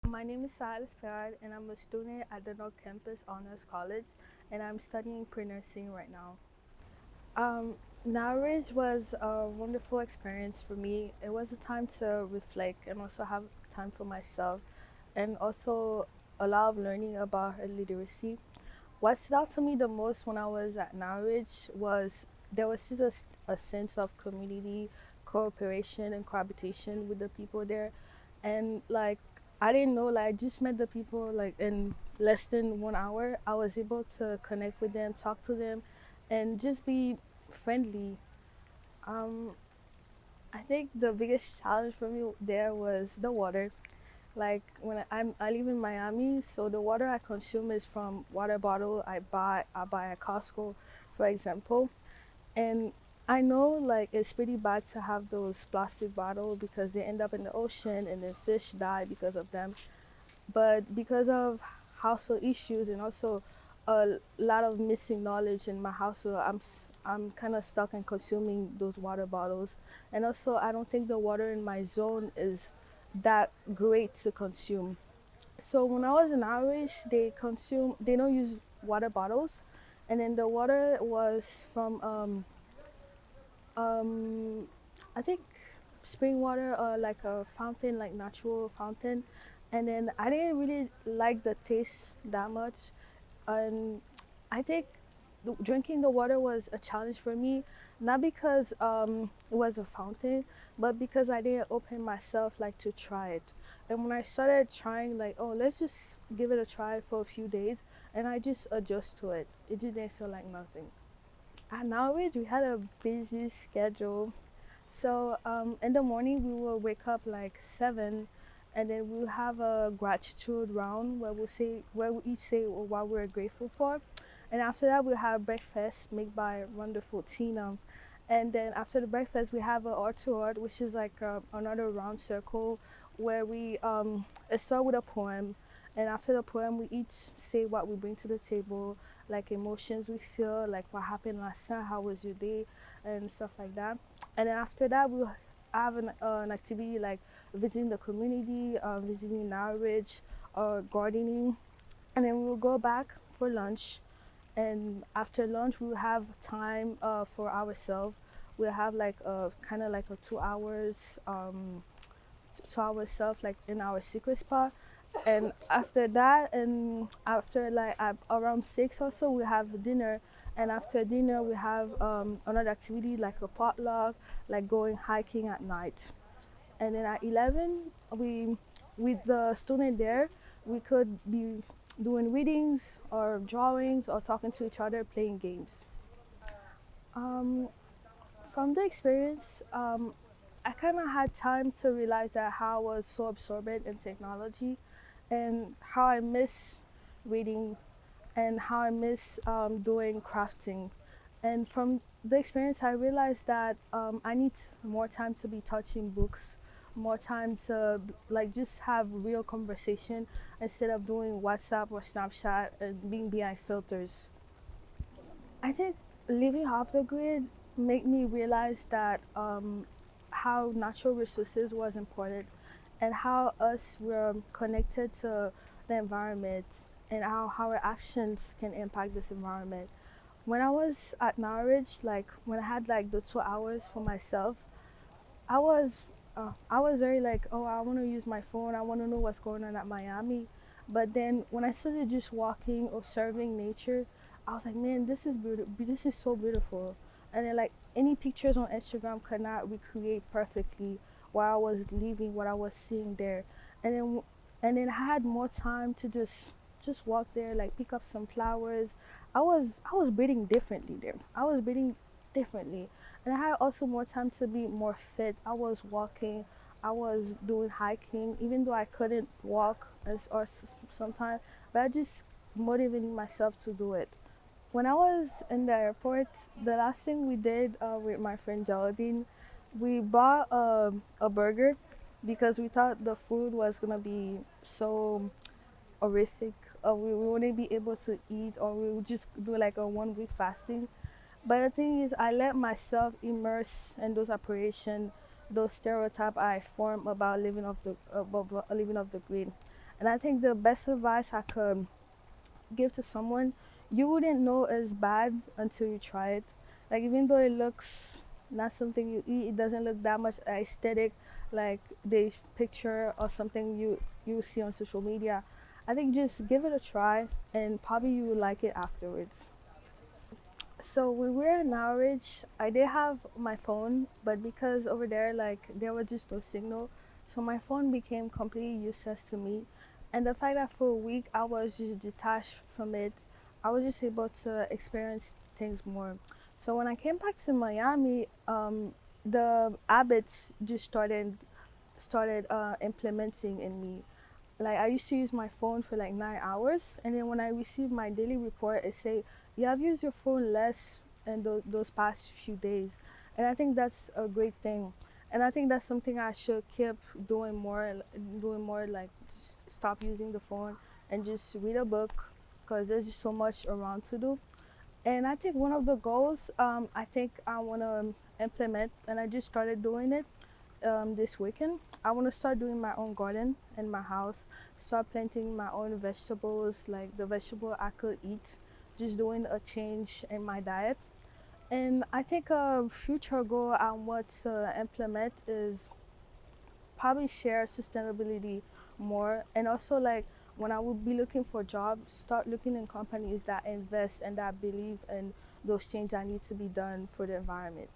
My name is Sarah Lestrade, and I'm a student at the North Campus Honors College, and I'm studying pre-nursing right now. Marriage was a wonderful experience for me. It was a time to reflect and also have time for myself, and also a lot of learning about literacy. What stood out to me the most when I was at Norwich was there was just a sense of community, cooperation, and cohabitation with the people there, and like I didn't know, like I just met the people like in less than 1 hour. I was able to connect with them, talk to them, and just be friendly. Um, I think the biggest challenge for me there was the water. Like I live in Miami, so the water I consume is from water bottle I buy at Costco, for example. And I know like it's pretty bad to have those plastic bottles because they end up in the ocean and then fish die because of them. But because of household issues and also a lot of missing knowledge in my household, I'm kind of stuck in consuming those water bottles. And also, I don't think the water in my zone is that great to consume. So when I was in Irish, they don't use water bottles, and then the water was from um I think spring water or like a fountain, like natural fountain. And then I didn't really like the taste that much, and I think drinking the water was a challenge for me, not because it was a fountain, but because I didn't open myself like to try it. And when I started trying, like, oh, let's just give it a try for a few days, and I just adjust to it. It just didn't feel like nothing. At Norwich, we had a busy schedule. So in the morning, we will wake up like 7, and then we'll have a gratitude round where we each say what we're grateful for. And after that, we'll have breakfast made by wonderful Tina. And then after the breakfast, we have a art to art, which is like another round circle where we it start with a poem, and after the poem, we each say what we bring to the table, like emotions we feel, like what happened last night, how was your day, and stuff like that. And then after that, we'll have an activity like visiting the community, visiting Norwich, or gardening, and then we'll go back for lunch. And after lunch, we'll have time for ourselves. We'll have like a kind of like a 2 hours to ourselves, like in our secret spot. And after that, and after like around 6 or so, we have dinner. And after dinner, we have another activity like a potluck, like going hiking at night. And then at 11, we with the student there, we could be doing readings or drawings or talking to each other, playing games. um, from the experience, I kind of had time to realize that how I was so absorbed in technology, and how I miss reading, and how I miss doing crafting. And from the experience, I realized that I need more time to be touching books, more time to like just have real conversation instead of doing WhatsApp or Snapchat and being behind filters. I think living off the grid made me realize that how natural resources was important, and how us were connected to the environment, and how our actions can impact this environment. When I was at Norwich, like when I had like the 2 hours for myself, I was very like, oh, I want to use my phone. I want to know what's going on at Miami. But then when I started just walking, observing nature, I was like, man, this is beautiful. This is so beautiful. And then like any pictures on Instagram could not recreate perfectly what I was leaving, what I was seeing there. And then I had more time to just walk there, like pick up some flowers. I was breathing differently there. I was breathing differently, and I had also more time to be more fit. I was walking, I was doing hiking, even though I couldn't walk sometimes, but I just motivating myself to do it. When I was in the airport, the last thing we did with my friend Geraldine, we bought a burger because we thought the food was gonna be so horrific. We wouldn't be able to eat, or we would just do like a 1 week fasting. But the thing is, I let myself immerse in those operations, those stereotypes I form about living off the grid. And I think the best advice I could give to someone, you wouldn't know it's bad until you try it. Like even though it looks not something you eat, it doesn't look that much aesthetic like the picture or something you see on social media. I think just give it a try and probably you will like it afterwards. So when we were in Norwich, I did have my phone, but because over there like there was just no signal, so my phone became completely useless to me. And the fact that for a week I was just detached from it, I was just able to experience things more. So when I came back to Miami, the habits just started implementing in me. Like I used to use my phone for like 9 hours, and then when I received my daily report, it say you have used your phone less in those past few days, and I think that's a great thing, and I think that's something I should keep doing more like stop using the phone and just read a book, because there's just so much around to do. And I think one of the goals I think I want to implement, and I just started doing it this weekend. I want to start doing my own garden in my house, start planting my own vegetables, like the vegetable I could eat, just doing a change in my diet. And I think a future goal I want to implement is probably share sustainability more, and also like when I would be looking for jobs, start looking in companies that invest and that believe in those changes that need to be done for the environment.